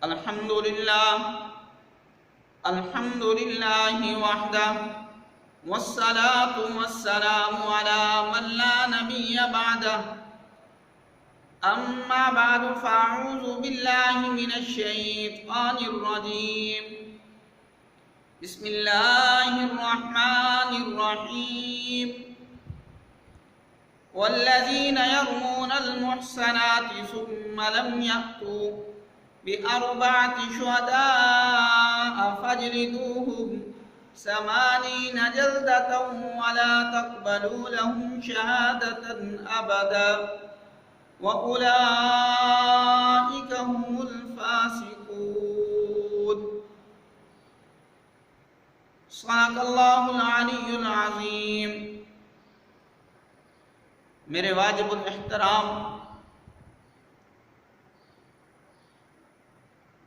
الحمد لله وحده والصلاة والسلام على من لا نبي بعده أما بعد فأعوذ بالله من الشيطان الرجيم بسم الله الرحمن الرحيم والذين يرمون المحصنات ثم لم يأتوا بأربعة شهداء فاجلدوهم 80 جلدة ولا تقبلوا لهم شهادة أبدا وأولئك هم الفاسقون صدق اللہ العلی العظیم۔ میرے واجب الاحترام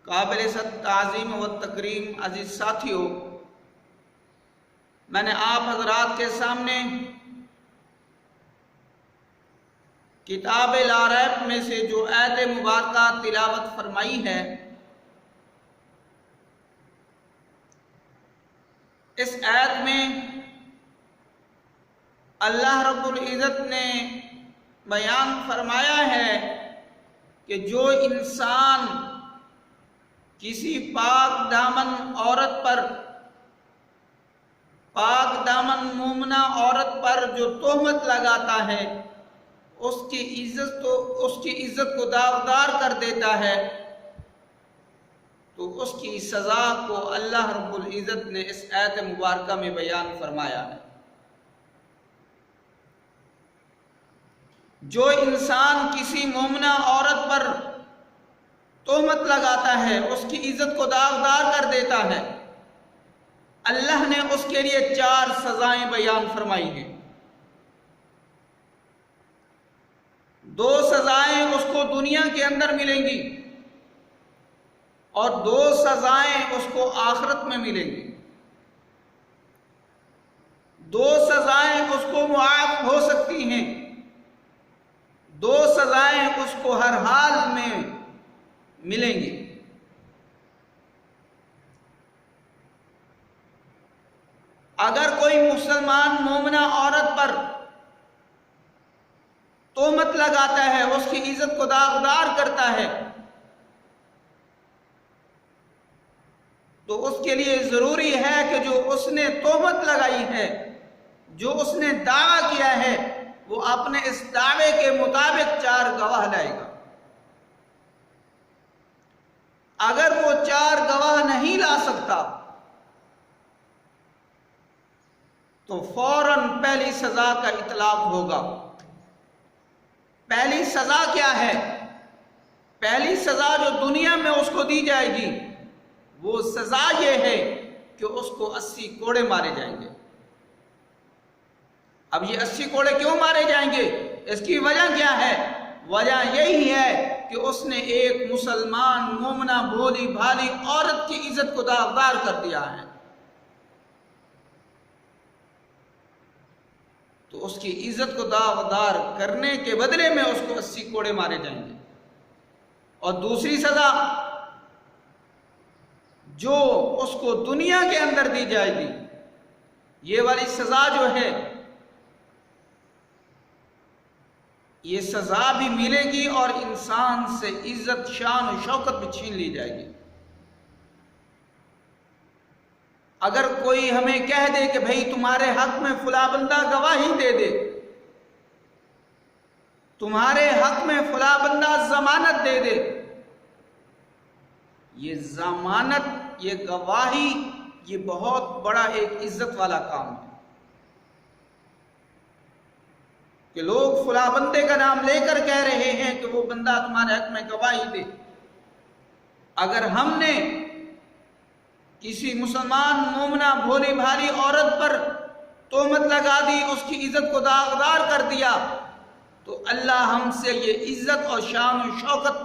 قابل تعظیم و تکریم عزیز ساتھیوں، میں نے آپ حضرات کے سامنے کتاب لا ریب میں سے جو آیت مبارکہ تلاوت فرمائی ہے، اس آیت میں اللہ رب العزت نے بیان فرمایا ہے کہ جو انسان کسی پاک دامن عورت پر، پاک دامن مومنہ عورت پر جو تہمت لگاتا ہے، اس کی عزت کو داغدار کر دیتا ہے، تو اس کی سزا کو اللہ رب العزت نے اس آیت مبارکہ میں بیان فرمایا ہے۔ جو انسان کسی مومنہ عورت پر تہمت لگاتا ہے، اس کی عزت کو داغدار کر دیتا ہے، اللہ نے اس کے لیے 4 سزائیں بیان فرمائی ہیں۔ 2 سزائیں اس کو دنیا کے اندر ملیں گی اور 2 سزائیں اس کو آخرت میں ملیں گی۔ 2 سزائیں اس کو معاف ہو سکتی ہیں، 2 سزائیں اس کو ہر حال میں ملیں گی۔ اگر کوئی مسلمان مومنہ عورت پر تہمت لگاتا ہے، اس کی عزت کو داغدار کرتا ہے، تو اس کے لیے ضروری ہے کہ جو اس نے تہمت لگائی ہے، جو اس نے دعویٰ کیا ہے، وہ اپنے اس دعوے کے مطابق 4 گواہ لائے گا۔ اگر وہ 4 گواہ نہیں لا سکتا تو فوراً پہلی سزا کا اطلاق ہوگا۔ پہلی سزا کیا ہے؟ پہلی سزا جو دنیا میں اس کو دی جائے گی، وہ سزا یہ ہے کہ اس کو 80 کوڑے مارے جائیں گے۔ اب یہ 80 کوڑے کیوں مارے جائیں گے؟ اس کی وجہ کیا ہے؟ وجہ یہی ہے کہ اس نے ایک مسلمان مومنہ بھولی بھالی عورت کی عزت کو داغدار کر دیا ہے، تو اس کی عزت کو داغدار کرنے کے بدلے میں اس کو 80 کوڑے مارے جائیں گے۔ اور دوسری سزا جو اس کو دنیا کے اندر دی جائے گی، یہ والی سزا جو ہے، یہ سزا بھی ملے گی اور انسان سے عزت، شان و شوکت بھی چھین لی جائے گی۔ اگر کوئی ہمیں کہہ دے کہ بھئی تمہارے حق میں فلاں بندہ گواہی دے دے، تمہارے حق میں فلاں بندہ ضمانت دے دے، یہ ضمانت، یہ گواہی، یہ بہت بڑا ایک عزت والا کام ہے کہ لوگ فلاں بندے کا نام لے کر کہہ رہے ہیں کہ وہ بندہ تمہارے حق میں گواہی دے۔ اگر ہم نے کسی مسلمان مومنہ بھولی بھالی عورت پر تہمت لگا دی، اس کی عزت کو داغدار کر دیا، تو اللہ ہم سے یہ عزت اور شان و شوکت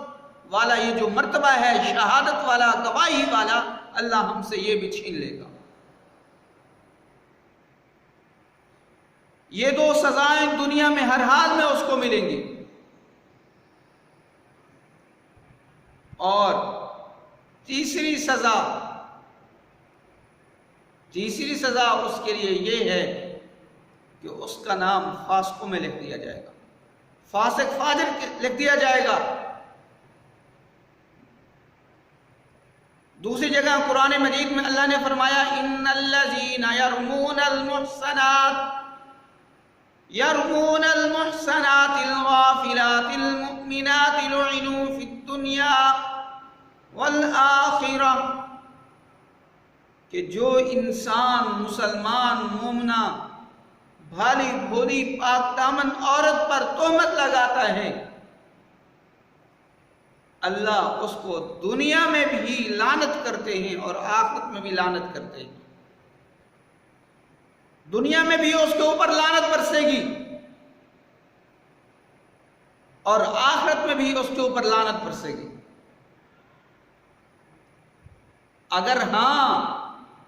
والا یہ جو مرتبہ ہے، شہادت والا، گواہی والا، اللہ ہم سے یہ بھی چھین لے گا۔ یہ 2 سزائیں دنیا میں ہر حال میں اس کو ملیں گی، اور تیسری سزا اس کے لیے یہ ہے کہ اس کا نام فاسقوں میں لکھ دیا جائے گا، فاسق فاجر لکھ دیا جائے گا۔ دوسری جگہ قرآن مجید میں اللہ نے فرمایا ان الذین یرمون المحصنات الغافلات المؤمنات لعنوا فی الدنیا والآخرہ، کہ جو انسان مسلمان مومنہ بھالی بھولی پاک دامن عورت پر تہمت لگاتا ہے، اللہ اس کو دنیا میں بھی لعنت کرتے ہیں اور آخرت میں بھی لعنت کرتے ہیں۔ دنیا میں بھی اس کے اوپر لعنت برسے گی اور آخرت میں بھی اس کے اوپر لعنت برسے گی۔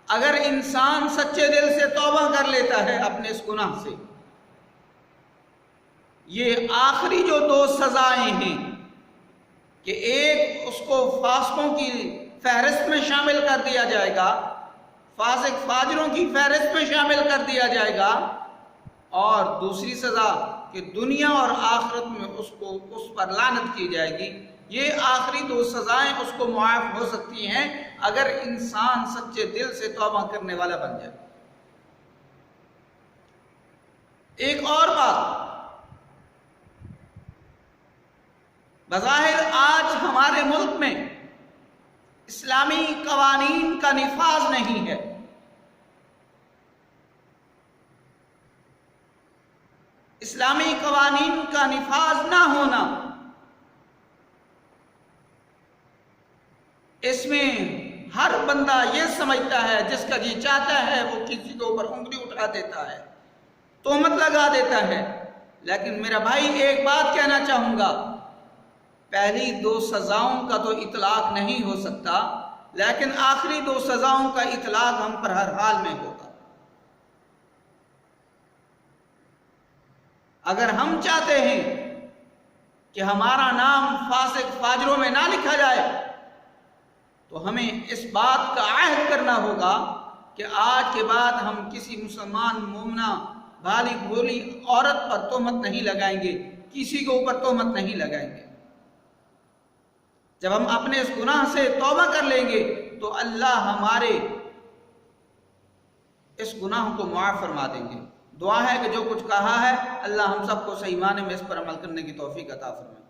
اگر انسان سچے دل سے توبہ کر لیتا ہے اپنے اس گناہ سے، یہ آخری جو دو سزائیں ہیں کہ ایک اس کو فاسقوں کی فہرست میں شامل کر دیا جائے گا، فاسق فاجروں کی فہرست میں شامل کر دیا جائے گا، اور دوسری سزا کہ دنیا اور آخرت میں اس پر لعنت کی جائے گی۔ یہ آخری دو سزائیں اس کو معاف ہو سکتی ہیں اگر انسان سچے دل سے توبہ کرنے والا بن جائے۔ ایک اور بات، بظاہر آج ہمارے ملک میں اسلامی قوانین کا نفاذ نہیں ہے، اسلامی قوانین کا نفاذ نہ ہونا، اس میں ہر بندہ یہ سمجھتا ہے جس کا جی چاہتا ہے وہ کسی کے اوپر انگلی اٹھا دیتا ہے، تہمت لگا دیتا ہے۔ لیکن میرا بھائی ایک بات کہنا چاہوں گا، پہلی دو سزاؤں کا تو اطلاق نہیں ہو سکتا، لیکن آخری دو سزاؤں کا اطلاق ہم پر ہر حال میں ہوگا۔ اگر ہم چاہتے ہیں کہ ہمارا نام فاسق فاجروں میں نہ لکھا جائے تو ہمیں اس بات کا عہد کرنا ہوگا کہ آج کے بعد ہم کسی مسلمان مومنہ بھالی بھولی عورت پر تہمت نہیں لگائیں گے، کسی کے اوپر تہمت نہیں لگائیں گے۔ جب ہم اپنے اس گناہ سے توبہ کر لیں گے تو اللہ ہمارے اس گناہ کو معاف فرما دیں گے۔ دعا ہے کہ جو کچھ کہا ہے اللہ ہم سب کو صحیح معنی میں اس پر عمل کرنے کی توفیق عطا فرمائے۔